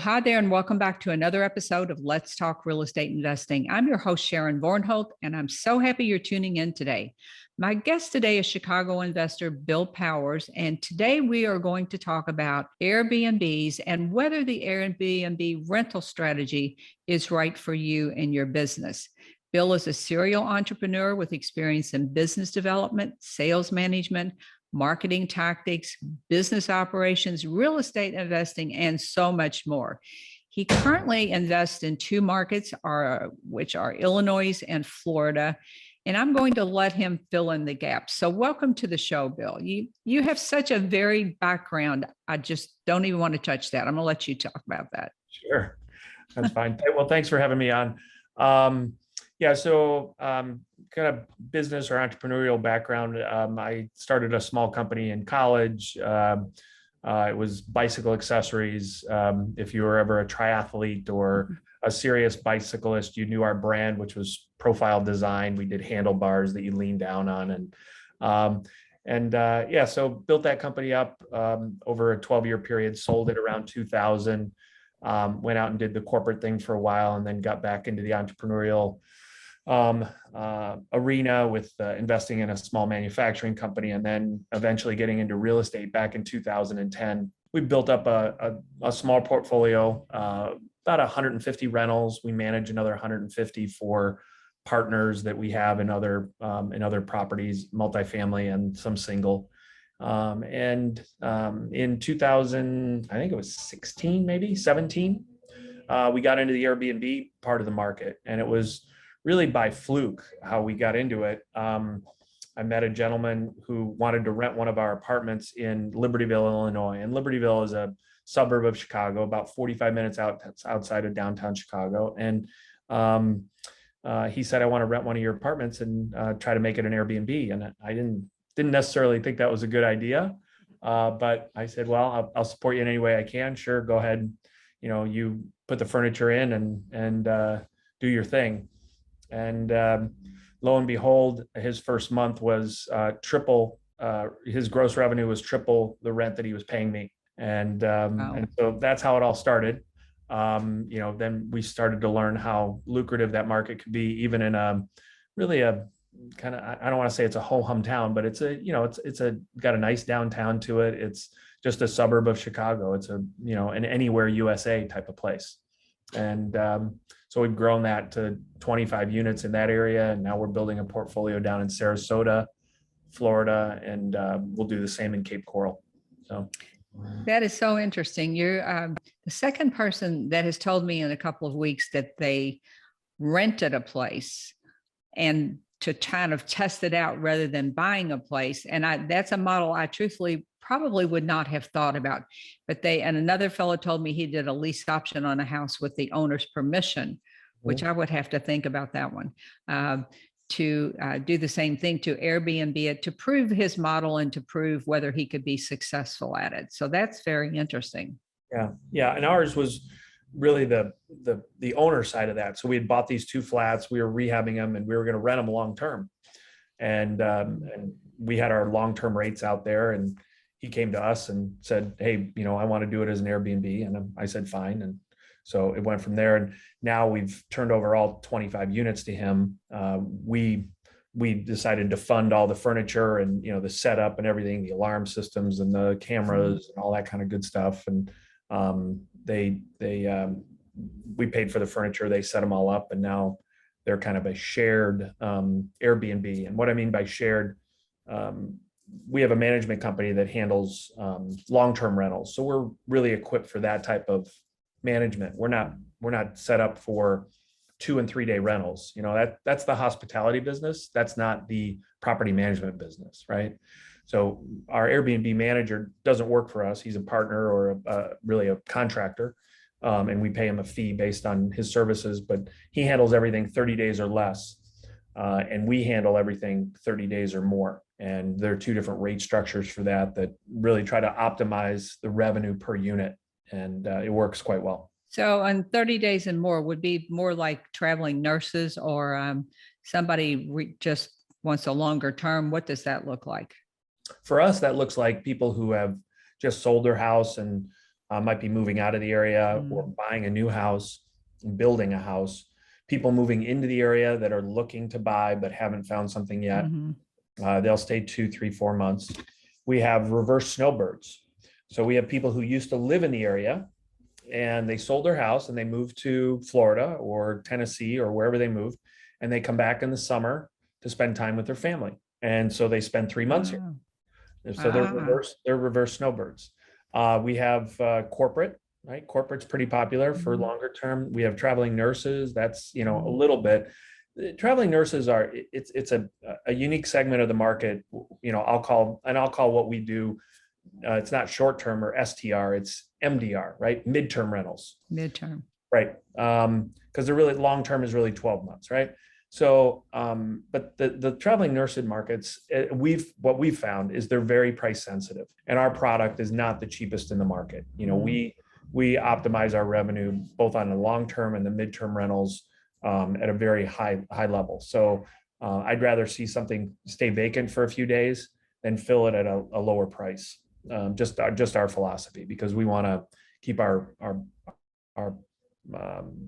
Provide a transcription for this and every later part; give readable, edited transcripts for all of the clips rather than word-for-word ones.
Hi there, and welcome back to another episode of Let's Talk Real Estate Investing. I'm your host, Sharon Vornholt, and I'm so happy you're tuning in today. My guest today is Chicago investor Bill Powers, and today we are going to talk about Airbnbs and whether the Airbnb rental strategy is right for you and your business. Bill is a serial entrepreneur with experience in business development, sales management, marketing tactics, business operations, real estate investing, and so much more. He currently invests in two markets, which are Illinois and Florida, and I'm going to let him fill in the gaps. So welcome to the show, Bill. You have such a varied background. I just don't even want to touch that. I'm going to let you talk about that. Sure, that's fine. Well, thanks for having me on. Kind of business or entrepreneurial background. I started a small company in college. It was bicycle accessories. If you were ever a triathlete or a serious bicyclist, you knew our brand, which was profile design. We did handlebars that you lean down on, so built that company up over a 12-year period, sold it around 2000, went out and did the corporate thing for a while, and then got back into the entrepreneurial arena with investing in a small manufacturing company, and then eventually getting into real estate back in 2010. We built up a small portfolio, about 150 rentals. We manage another 150 for partners that we have in other properties, multifamily and some single. In 2000, I think it was 16, maybe 17, we got into the Airbnb part of the market, and it was really by fluke how we got into it. I met a gentleman who wanted to rent one of our apartments in Libertyville, Illinois. And Libertyville is a suburb of Chicago, about 45 minutes outside of downtown Chicago. And he said, I want to rent one of your apartments and try to make it an Airbnb. And I didn't necessarily think that was a good idea. But I said, well, I'll support you in any way I can. Sure, go ahead. You put the furniture in and do your thing. And lo and behold, his first month was triple. His gross revenue was triple the rent that he was paying me. And so that's how it all started. Then we started to learn how lucrative that market could be, even in a kind of, I don't want to say it's a ho-hum town, but it's got a nice downtown to it. It's just a suburb of Chicago. It's an anywhere USA type of place. And so we've grown that to 25 units in that area. And now we're building a portfolio down in Sarasota, Florida, and we'll do the same in Cape Coral. So that is so interesting. You're the second person that has told me in a couple of weeks that they rented a place and to kind of test it out rather than buying a place. And that's a model I truthfully probably would not have thought about. But and another fellow told me he did a lease option on a house with the owner's permission, which I would have to think about that one, to do the same thing, to Airbnb it, to prove his model and to prove whether he could be successful at it. So that's very interesting. Yeah. And ours was really the owner side of that. So we had bought these two flats, we were rehabbing them, and we were going to rent them long term. And we had our long-term rates out there, and he came to us and said, hey, I want to do it as an Airbnb. And I said, fine. And so it went from there. And now we've turned over all 25 units to him. We decided to fund all the furniture and, the setup and everything, the alarm systems and the cameras and all that kind of good stuff. And we paid for the furniture, they set them all up, and now they're kind of a shared Airbnb. And what I mean by shared, we have a management company that handles long-term rentals. So we're really equipped for that type of management. We're not set up for 2 and 3 day rentals. That's the hospitality business. That's not the property management business, right? So our Airbnb manager doesn't work for us. He's a partner or really a contractor. And we pay him a fee based on his services, but he handles everything 30 days or less. And we handle everything 30 days or more. And there are two different rate structures for that really try to optimize the revenue per unit. And it works quite well. So on 30 days and more would be more like traveling nurses or somebody just wants a longer term. What does that look like? For us, that looks like people who have just sold their house and might be moving out of the area or buying a new house, building a house, people moving into the area that are looking to buy but haven't found something yet. They'll stay 2, 3, 4 months. We have reverse snowbirds. So we have people who used to live in the area and they sold their house and they moved to Florida or Tennessee or wherever they moved, and they come back in the summer to spend time with their family. And so they spend 3 months here. So they're reverse snowbirds. We have corporate, right? Corporate's pretty popular for longer term. We have traveling nurses. That's, a little bit. Traveling nurses are, it's a unique segment of the market. I'll call what we do, it's not short term or STR, it's MDR, right? Midterm rentals. Midterm. Right. Because they're really, long term is really 12 months, right? So, but the traveling nursing markets, what we've found is they're very price sensitive, and our product is not the cheapest in the market. We optimize our revenue both on the long term and the midterm rentals at a very high level. So I'd rather see something stay vacant for a few days than fill it at a lower price. Just our philosophy, because we want to keep our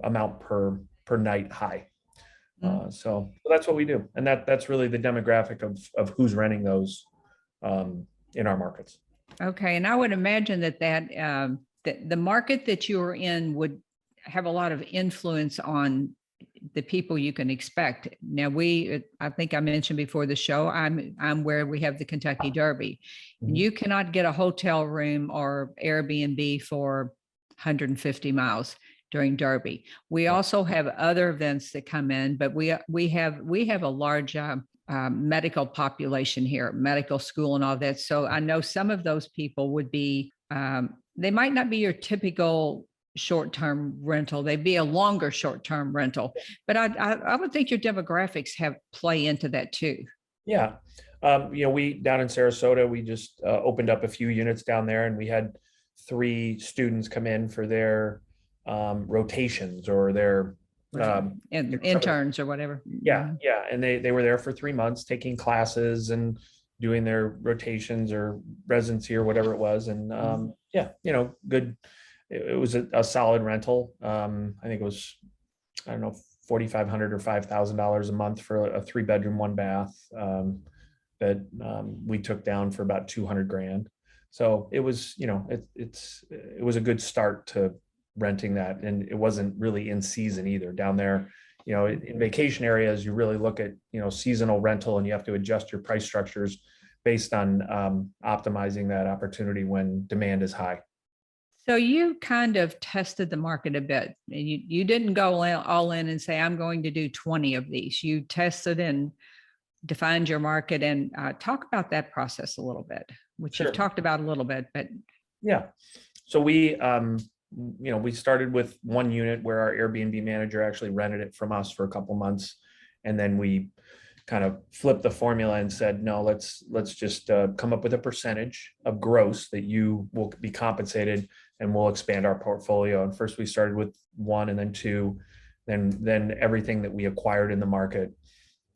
amount per night high. So that's what we do, and that's really the demographic of who's renting those in our markets. Okay, and I would imagine that the market that you are in would have a lot of influence on the people you can expect. Now, I think I mentioned before the show, I'm where we have the Kentucky Derby. And you cannot get a hotel room or Airbnb for 150 miles during Derby. We also have other events that come in, but we have a large medical population here, medical school and all that. So I know some of those people would be, they might not be your typical short-term rental. They'd be a longer short-term rental, but I would think your demographics play into that too. Yeah. We down in Sarasota, we just opened up a few units down there, and we had 3 students come in for their rotations or their interns or whatever. Yeah. And they were there for 3 months taking classes and doing their rotations or residency or whatever it was. And good. It was a solid rental. I think it was, I don't know, $4,500 or $5,000 a month for a 3-bedroom, 1 bath that we took down for about $200,000. So it was, it was a good start to renting that, and it wasn't really in season either down there. In vacation areas, you really look at seasonal rental, and you have to adjust your price structures based on optimizing that opportunity when demand is high. So you kind of tested the market a bit. You didn't go all in and say, I'm going to do 20 of these. You tested and defined your market, and talk about that process a little bit, which You've talked about a little bit, but. Yeah. So we started with 1 unit where our Airbnb manager actually rented it from us for a couple months. And then we kind of flipped the formula and said, no, let's just come up with a percentage of gross that you will be compensated, and we'll expand our portfolio. And first we started with 1 and then 2, then everything that we acquired in the market,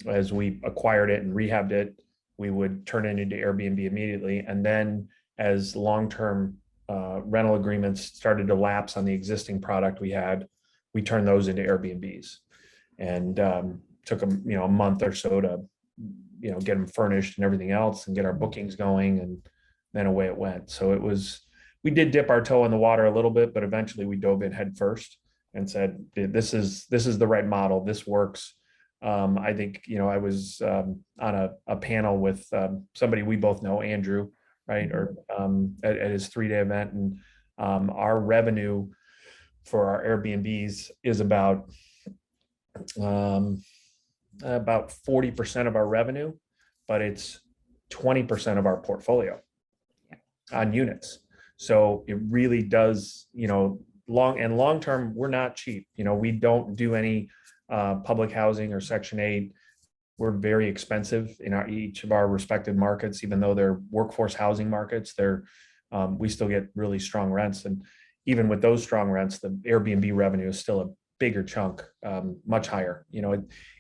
as we acquired it and rehabbed it, we would turn it into Airbnb immediately. And then as long-term rental agreements started to lapse on the existing product we had, we turned those into Airbnbs, and took a month or so to get them furnished and everything else and get our bookings going, and then away it went. So we did dip our toe in the water a little bit, but eventually we dove in head first and said, this is the right model. This works. I think I was on a panel with somebody we both know, Andrew, right? Or at his 3-day event. And our revenue for our Airbnbs is about 40% of our revenue, but it's 20% of our portfolio on units. So it really does, long term, we're not cheap. We don't do any public housing or Section 8. We're very expensive in each of our respective markets, even though they're workforce housing markets. We still get really strong rents, and even with those strong rents, the Airbnb revenue is still a bigger chunk, much higher.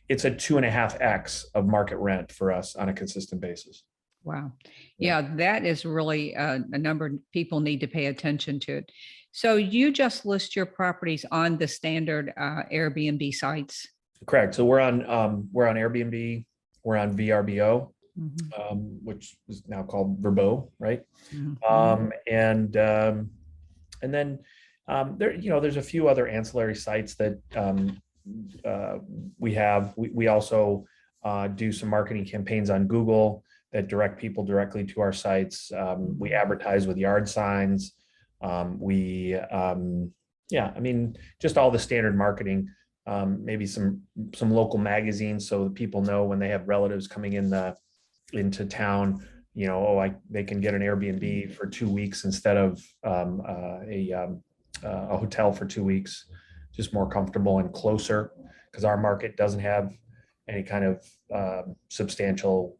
It's a 2.5x of market rent for us on a consistent basis. Wow. Yeah. Yeah, that is really a number people need to pay attention to it. So you just list your properties on the standard Airbnb sites. Correct. So we're on Airbnb, we're on VRBO, Mhm, which is now called Verbo, right? mhm, And then there's a few other ancillary sites that we have. We also do some marketing campaigns on Google that direct people directly to our sites. We advertise with yard signs. Yeah, I mean, just all the standard marketing. Maybe some local magazines so that people know when they have relatives coming into town, they can get an Airbnb for 2 weeks instead of a hotel for 2 weeks, just more comfortable and closer because our market doesn't have any kind of substantial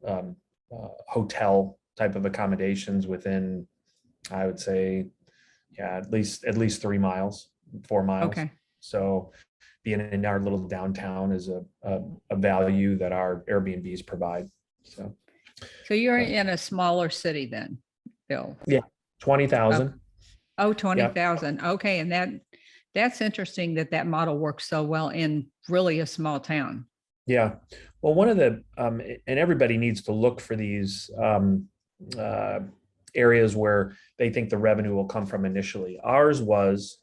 hotel type of accommodations within, I would say, yeah, at least 3 miles, 4 miles. okay. So being in our little downtown is a value that our Airbnbs provide. So So you're in a smaller city then, Bill? yeah, Oh, 20,000. oh, Yeah. 20,000. Okay. And that's interesting that that model works so well in really a small town. Yeah. Well, one of the, and everybody needs to look for these uh, areas where they think the revenue will come from initially. Ours was,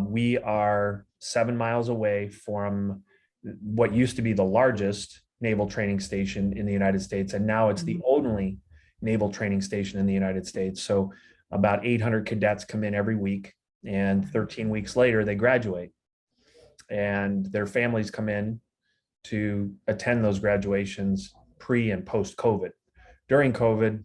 we are 7 miles away from what used to be the largest naval training station in the United States. And now it's the Mhm. only naval training station in the United States. So about 800 cadets come in every week, and 13 weeks later, they graduate. And their families come in to attend those graduations pre and post COVID. During COVID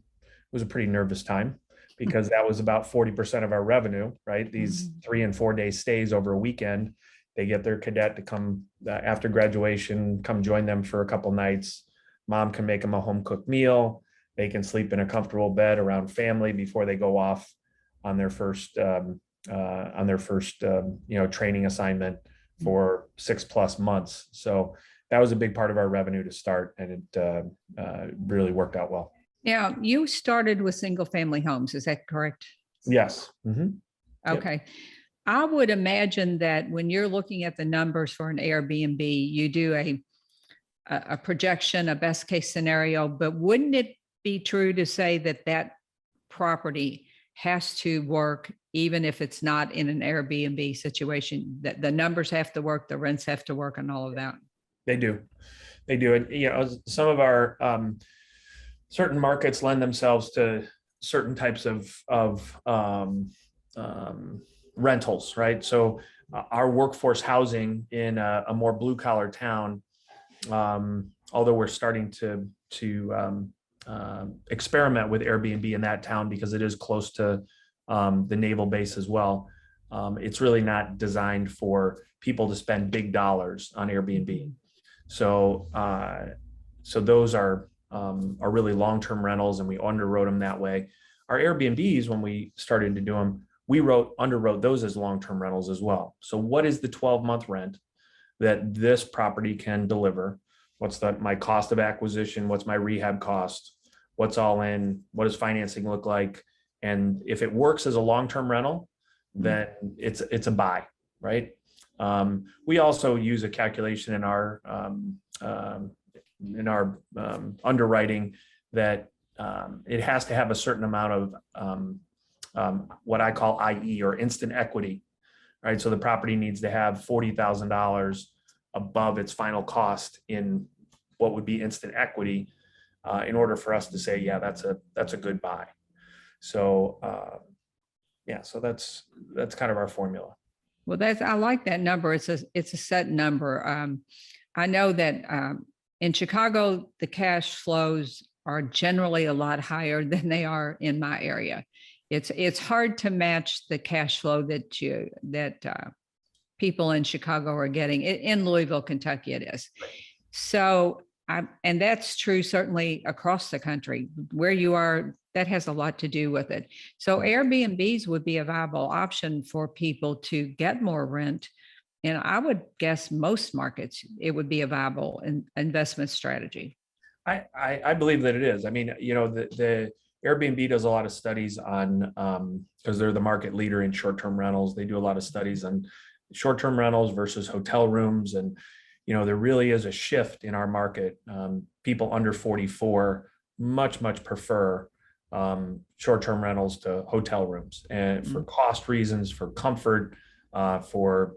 was a pretty nervous time because that was about 40% of our revenue, right? These Mhm. 3 and 4 day stays over a weekend. They get their cadet to come after graduation, come join them for a couple nights. Mom can make them a home cooked meal. They can sleep in a comfortable bed around family before they go off on their first training assignment for 6+ months. So that was a big part of our revenue to start, and it really worked out well. Now, you started with single family homes, is that correct? Yes. Mm-hmm. Yep. Okay. I would imagine that when you're looking at the numbers for an Airbnb, you do a projection, a best case scenario, but wouldn't it be true to say that that property has to work even if it's not in an Airbnb situation, that the numbers have to work, the rents have to work and all of that? They do. They do. And, some of our certain markets lend themselves to certain types of rentals, right? So our workforce housing in a more blue collar town, although we're starting to experiment with Airbnb in that town because it is close to the naval base as well. It's really not designed for people to spend big dollars on Airbnb. So those are really long-term rentals, and we underwrote them that way. Our Airbnbs, when we started to do them, we underwrote those as long-term rentals as well. So what is the 12-month rent that this property can deliver? What's my cost of acquisition? What's my rehab cost? What's all in? What does financing look like? And if it works as a long-term rental, then it's a buy, right? We also use a calculation in our underwriting that it has to have a certain amount of what I call IE, or instant equity, right? So the property needs to have $40,000 above its final cost in what would be instant equity in order for us to say, yeah, that's a good buy. So so that's kind of our formula. Well, I like that number. It's a set number. I know that in Chicago, the cash flows are generally a lot higher than they are in my area. It's hard to match the cash flow that people in Chicago are getting. In Louisville, Kentucky, it is. So, and that's true certainly across the country. Where you are, that has a lot to do with it. So Airbnbs would be a viable option for people to get more rent. And I would guess most markets, it would be a viable investment strategy. I believe that it is. I mean, the Airbnb does a lot of studies on, because they're the market leader in short-term rentals. They do a lot of studies on short-term rentals versus hotel rooms. And, there really is a shift in our market. People under 44 much prefer short-term rentals to hotel rooms, and for cost reasons, for comfort, for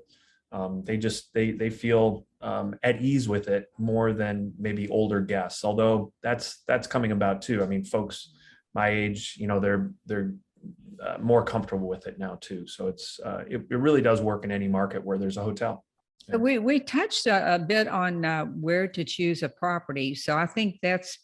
they feel at ease with it more than maybe older guests. Although that's coming about too. I mean, folks my age, they're more comfortable with it now too. So it really does work in any market where there's a hotel. So we touched a bit on where to choose a property. So I think that's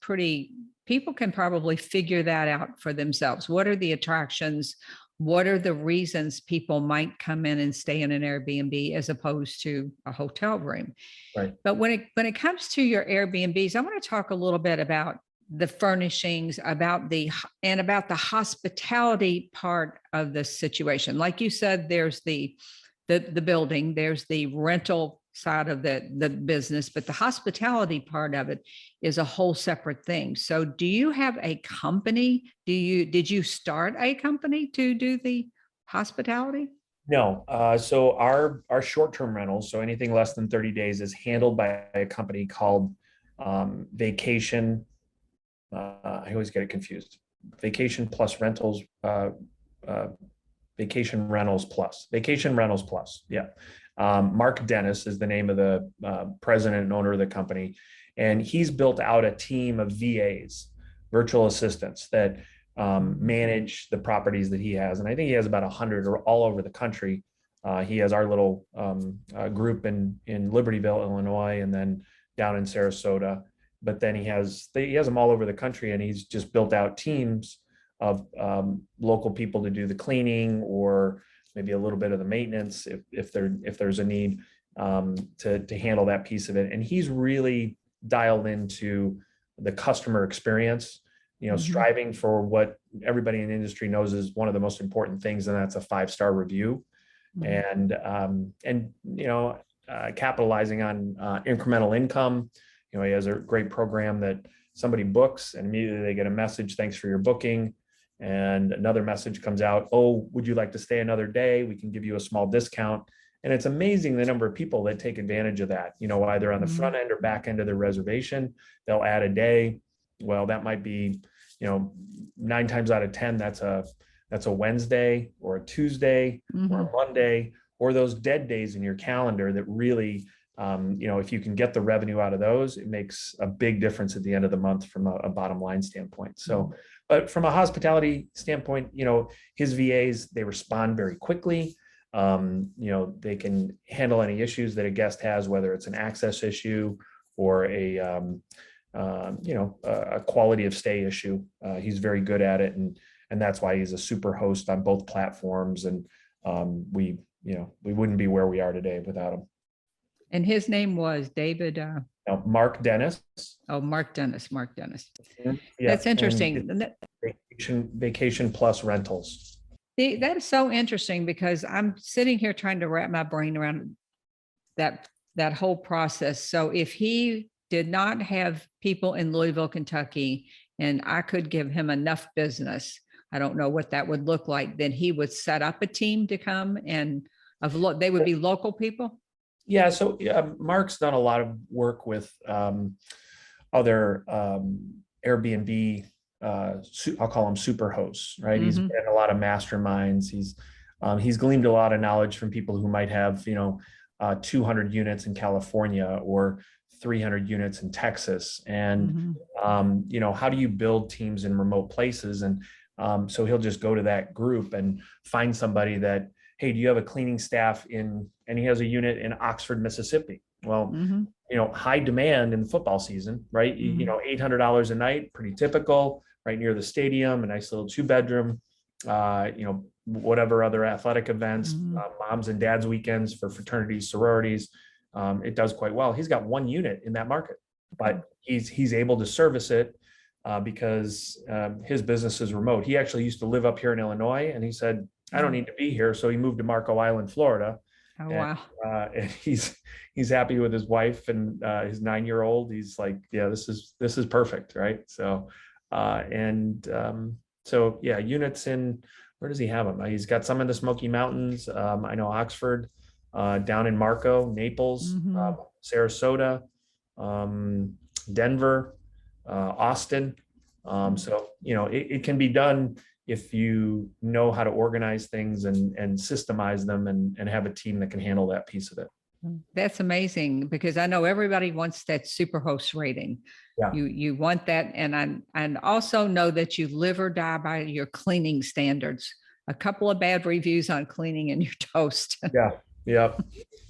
people can probably figure that out for themselves. What are the attractions? What are the reasons people might come in and stay in an Airbnb as opposed to a hotel room? Right. But when it comes to your Airbnbs, I want to talk a little bit about the furnishings, about the hospitality part of the situation. Like you said, there's the building, there's the rental side of the business, but the hospitality part of it is a whole separate thing. So do you have a company? Did you start a company to do the hospitality? No. So our short-term rentals, so anything less than 30 days, is handled by a company called Vacation. I always get it confused. Vacation Plus Rentals. Vacation Rentals Plus. Yeah. Mark Dennis is the name of the president and owner of the company. And he's built out a team of VAs, virtual assistants, that manage the properties that he has. And I think he has about 100 or all over the country. He has our little group in Libertyville, Illinois, and then down in Sarasota. But then he has them all over the country, and he's just built out teams of local people to do the cleaning, or maybe a little bit of the maintenance if there's a need, to handle that piece of it. And he's really dialed into the customer experience, striving for what everybody in the industry knows is one of the most important things, and that's a 5-star review. And capitalizing on incremental income. He has a great program that somebody books and immediately they get a message, "Thanks for your booking." And another message comes out, "Oh, would you like to stay another day? We can give you a small discount." And it's amazing the number of people that take advantage of that, either on the front end or back end of the reservation. They'll add a day. Well, that might be, 9 times out of 10, that's a Wednesday or a Tuesday or a Monday, or those dead days in your calendar that really, if you can get the revenue out of those, it makes a big difference at the end of the month from a bottom line standpoint. So, but from a hospitality standpoint, his VAs, they respond very quickly. They can handle any issues that a guest has, whether it's an access issue or a quality of stay issue. He's very good at it. And that's why he's a super host on both platforms. And we wouldn't be where we are today without him. And his name was David. Mark Dennis. Oh, Mark Dennis. Yeah. That's interesting. Vacation Plus Rentals. That is so interesting, because I'm sitting here trying to wrap my brain around that whole process. So if he did not have people in Louisville, Kentucky, and I could give him enough business, I don't know what that would look like, then he would set up a team to come, and they would be local people. Yeah, so Mark's done a lot of work with other Airbnb, I'll call them super hosts, right? He's been in a lot of masterminds. He's gleaned a lot of knowledge from people who might have 200 units in California or 300 units in Texas, and how do you build teams in remote places? And so he'll just go to that group and find somebody that, hey, do you have a cleaning staff and he has a unit in Oxford, Mississippi. Well, high demand in the football season, right? $800 a night, pretty typical, right near the stadium, a nice little 2-bedroom, whatever other athletic events, moms and dads weekends for fraternities, sororities. It does quite well. He's got 1 unit in that market, but he's able to service it because his business is remote. He actually used to live up here in Illinois, and he said, I don't need to be here. So he moved to Marco Island, Florida. Oh, wow. And he's he's happy with his wife and his 9-year-old. He's like, yeah, this is perfect, right? So so yeah, units in, where does he have them? He's got some in the Smoky Mountains. I know Oxford, down in Marco, Naples, Mhm. Sarasota, Denver, Austin. So, it can be done if you know how to organize things and systemize them and have a team that can handle that piece of it. That's amazing because I know everybody wants that superhost rating. Yeah. You want that, and also know that you live or die by your cleaning standards. A couple of bad reviews on cleaning and you're toast. Yeah. Yeah.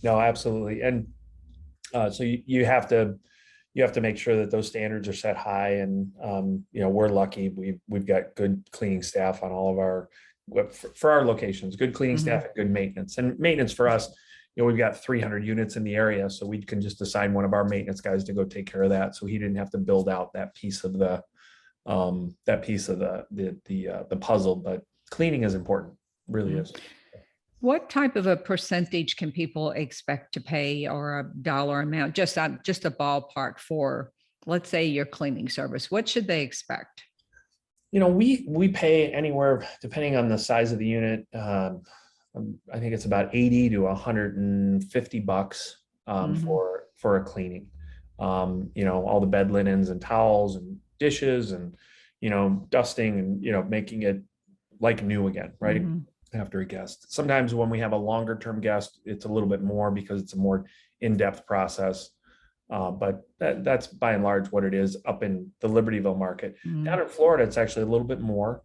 No, absolutely. And so you have to make sure that those standards are set high. And we're lucky we've got good cleaning staff on all of our, for our locations, good cleaning staff and good maintenance. And maintenance for us, we've got 300 units in the area, so we can just assign one of our maintenance guys to go take care of that. So he didn't have to build out that piece of the puzzle. But cleaning is important, really is. What type of a percentage can people expect to pay, or a dollar amount, just a ballpark for, let's say, your cleaning service? What should they expect? We pay anywhere depending on the size of the unit. I think it's about 80 to 150 bucks for a cleaning. All the bed linens and towels and dishes and dusting and making it like new again, right? After a guest. Sometimes when we have a longer term guest, it's a little bit more because it's a more in-depth process. But that's by and large what it is up in the Libertyville market. Down in Florida, it's actually a little bit more,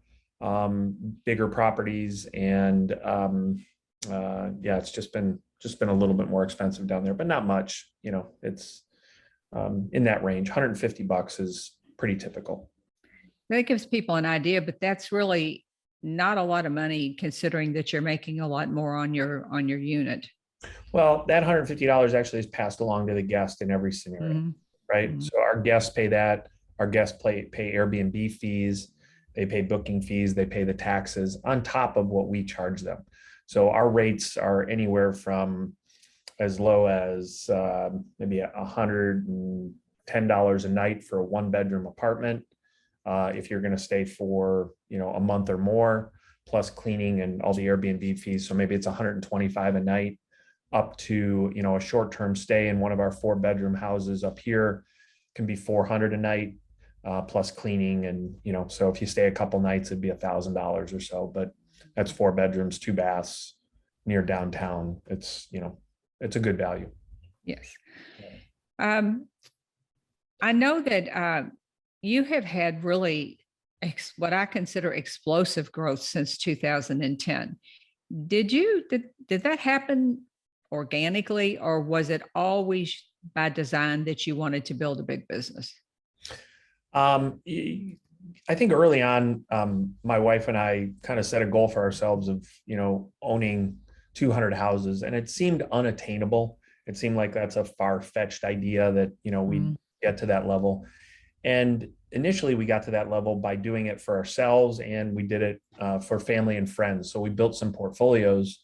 bigger properties, and it's just been a little bit more expensive down there, but not much. It's in that range. 150 bucks is pretty typical. That gives people an idea, but that's really not a lot of money considering that you're making a lot more on your unit. Well, that $150 actually is passed along to the guest in every scenario, right? So our guests pay that. Our guests pay Airbnb fees. They pay booking fees. They pay the taxes on top of what we charge them. So our rates are anywhere from as low as maybe $110 a night for a 1-bedroom apartment. If you're going to stay for a month or more, plus cleaning and all the Airbnb fees, so maybe it's $125 a night, up to a short-term stay in one of our 4-bedroom houses up here can be $400 a night, plus cleaning. And so if you stay a couple nights, it'd be $1,000 or so. But that's 4 bedrooms, 2 baths, near downtown. It's it's a good value. Yes. I know that you have had really what I consider explosive growth since 2010. Did that happen organically, or was it always by design that you wanted to build a big business? I think early on, my wife and I kind of set a goal for ourselves of, owning 200 houses, and it seemed unattainable. It seemed like that's a far-fetched idea that, we'd get to that level. And initially we got to that level by doing it for ourselves, and we did it for family and friends. So we built some portfolios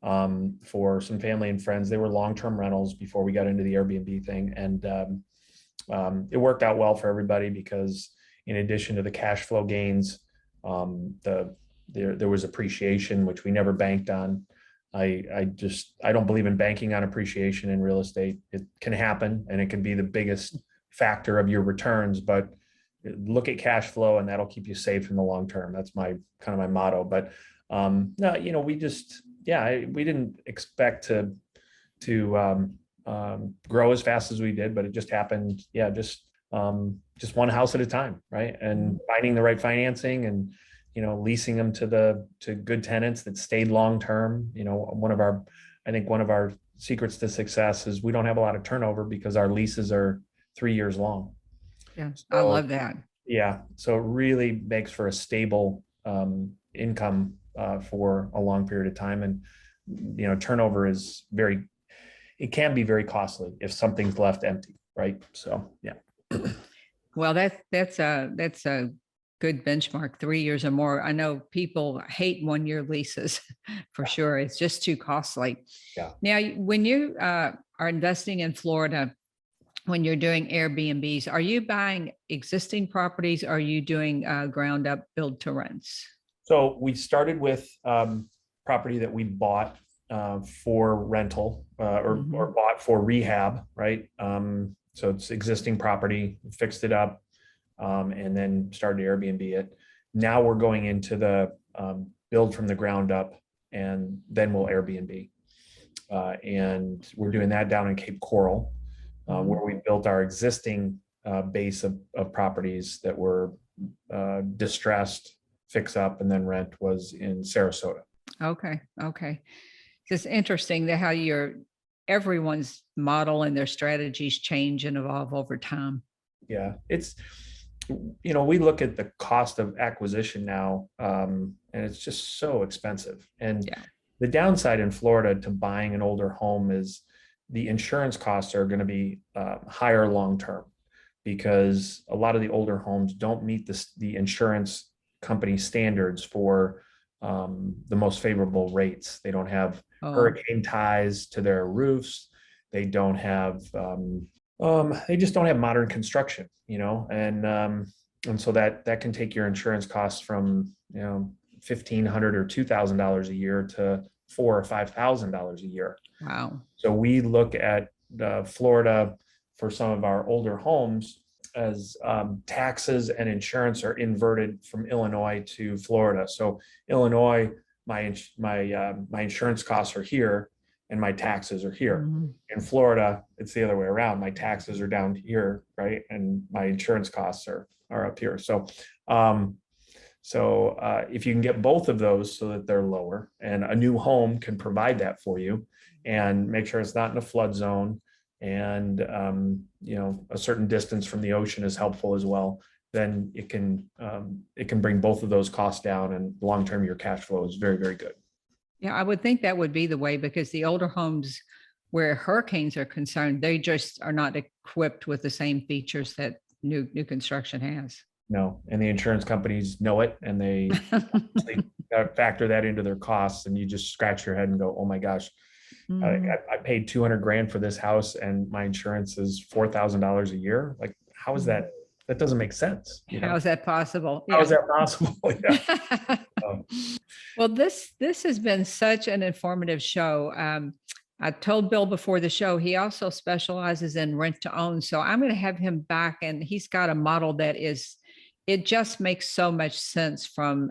for some family and friends. They were long-term rentals before we got into the Airbnb thing. And it worked out well for everybody because in addition to the cash flow gains, there was appreciation, which we never banked on. I don't believe in banking on appreciation in real estate. It can happen and it can be the biggest factor of your returns, but look at cash flow and that'll keep you safe in the long term. That's my motto. But no, we didn't expect to grow as fast as we did, but it just happened. Yeah, just one house at a time, right? And finding the right financing and leasing them to good tenants that stayed long term. I think one of our secrets to success is we don't have a lot of turnover because our leases are 3 years long. Yeah, so, I love that. Yeah, so it really makes for a stable income for a long period of time. And turnover is it can be very costly if something's left empty, right? So yeah. Well, that's a good benchmark, 3 years or more. I know people hate 1-year leases for sure. It's just too costly. Yeah. Now, when you are are investing in Florida, when you're doing Airbnbs, are you buying existing properties? Or are you doing ground up build to rents? So we started with property that we bought for rental or bought for rehab, right? So it's existing property, fixed it up, and then started to Airbnb it. Now we're going into the build from the ground up, and then we'll Airbnb. And we're doing that down in Cape Coral, where we built our existing base of properties that were distressed, fix up, and then rent was in Sarasota. Okay. Okay. It's interesting that how everyone's model and their strategies change and evolve over time. Yeah, it's, we look at the cost of acquisition now, and it's just so expensive. And Yeah. the downside in Florida to buying an older home is the insurance costs are going to be higher long term, because a lot of the older homes don't meet the insurance company standards for the most favorable rates. They don't have hurricane ties to their roofs. They don't have they just don't have modern construction, and so that can take your insurance costs from $1,500 or $2,000 a year to $4,000 or $5,000 a year. Wow. So we look at Florida for some of our older homes as taxes and insurance are inverted from Illinois to Florida. So Illinois, my insurance costs are here and my taxes are here. In Florida, it's the other way around. My taxes are down here, right? And my insurance costs are up here. So if you can get both of those so that they're lower, and a new home can provide that for you, and make sure it's not in a flood zone, and a certain distance from the ocean is helpful as well, then it can bring both of those costs down, and long term your cash flow is very, very good. Yeah, I would think that would be the way, because the older homes where hurricanes are concerned, they just are not equipped with the same features that new construction has. No, and the insurance companies know it, and they factor that into their costs, and you just scratch your head and go, oh my gosh, I paid $200,000 for this house and my insurance is $4,000 a year. Like, how is that? That doesn't make sense. How is that possible? How is that possible? Yeah. Well, this has been such an informative show. I told Bill before the show, he also specializes in rent to own. So I'm going to have him back, and he's got a model it just makes so much sense from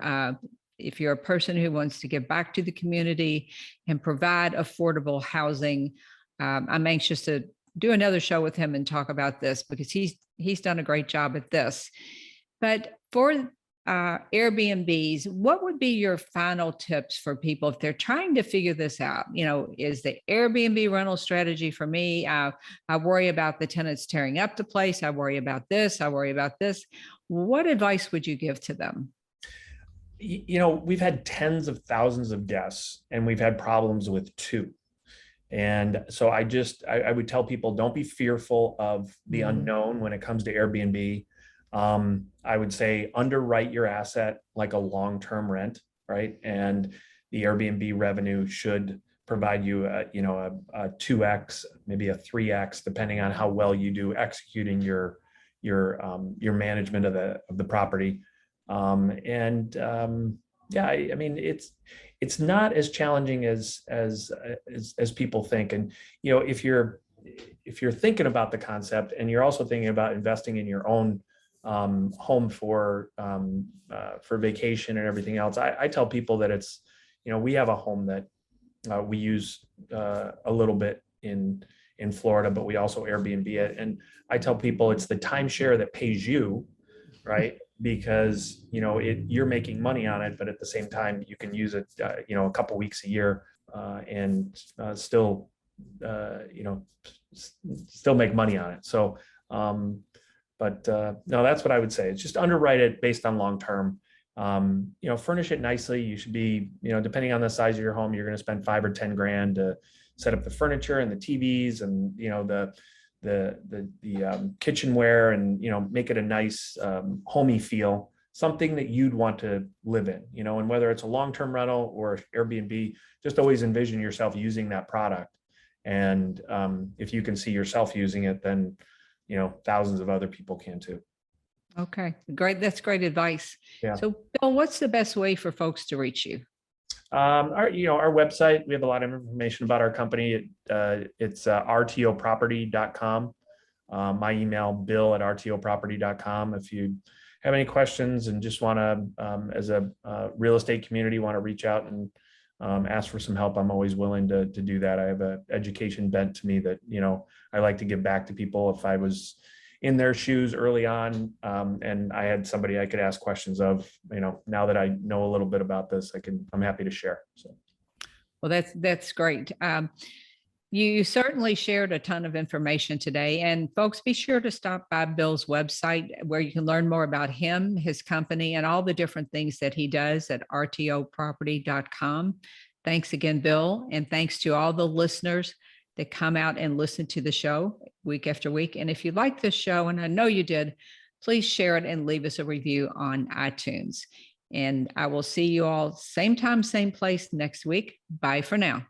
if you're a person who wants to give back to the community and provide affordable housing. I'm anxious to do another show with him and talk about this, because he's done a great job at this. But for Airbnbs, what would be your final tips for people if they're trying to figure this out? Is the Airbnb rental strategy for me? I worry about the tenants tearing up the place. I worry about this. I worry about this. What advice would you give to them? We've had tens of thousands of guests, and we've had problems with 2. And so I would tell people, don't be fearful of the unknown when it comes to Airbnb. I would say underwrite your asset like a long-term rent, right? And the Airbnb revenue should provide you a 2x, maybe a 3x, depending on how well you do executing your management of the property. I mean, it's not as challenging as people think. And if you're thinking about the concept, and you're also thinking about investing in your own home for vacation and everything else, I tell people that it's, we have a home that we use a little bit in Florida, but we also Airbnb it. And I tell people it's the timeshare that pays you, right? Because you're making money on it, but at the same time you can use it a couple weeks a year and still make money on it. So no, that's what I would say. It's just underwrite it based on long term. Furnish it nicely. You should be, depending on the size of your home, you're going to spend $5,000 or $10,000 to set up the furniture and the TVs and the kitchenware, and make it a nice homey feel, something that you'd want to live in, and whether it's a long-term rental or Airbnb, just always envision yourself using that product. And if you can see yourself using it, then, thousands of other people can too. Okay, great. That's great advice. Yeah. So, Bill, what's the best way for folks to reach you? Our website, we have a lot of information about our company. It's rtoproperty.com. My email, bill@rtoproperty.com. If you have any questions and just want to, as a real estate community, want to reach out and ask for some help, I'm always willing to do that. I have an education bent to me that, I like to give back to people. If I was in their shoes early on, and I had somebody I could ask questions of, now that I know a little bit about this, I'm happy to share. So. Well, that's great. You certainly shared a ton of information today. And folks, be sure to stop by Bill's website where you can learn more about him, his company, and all the different things that he does at rtoproperty.com. Thanks again, Bill. And thanks to all the listeners that come out and listen to the show week after week. And if you like this show, and I know you did, please share it and leave us a review on iTunes. And I will see you all same time, same place next week. Bye for now.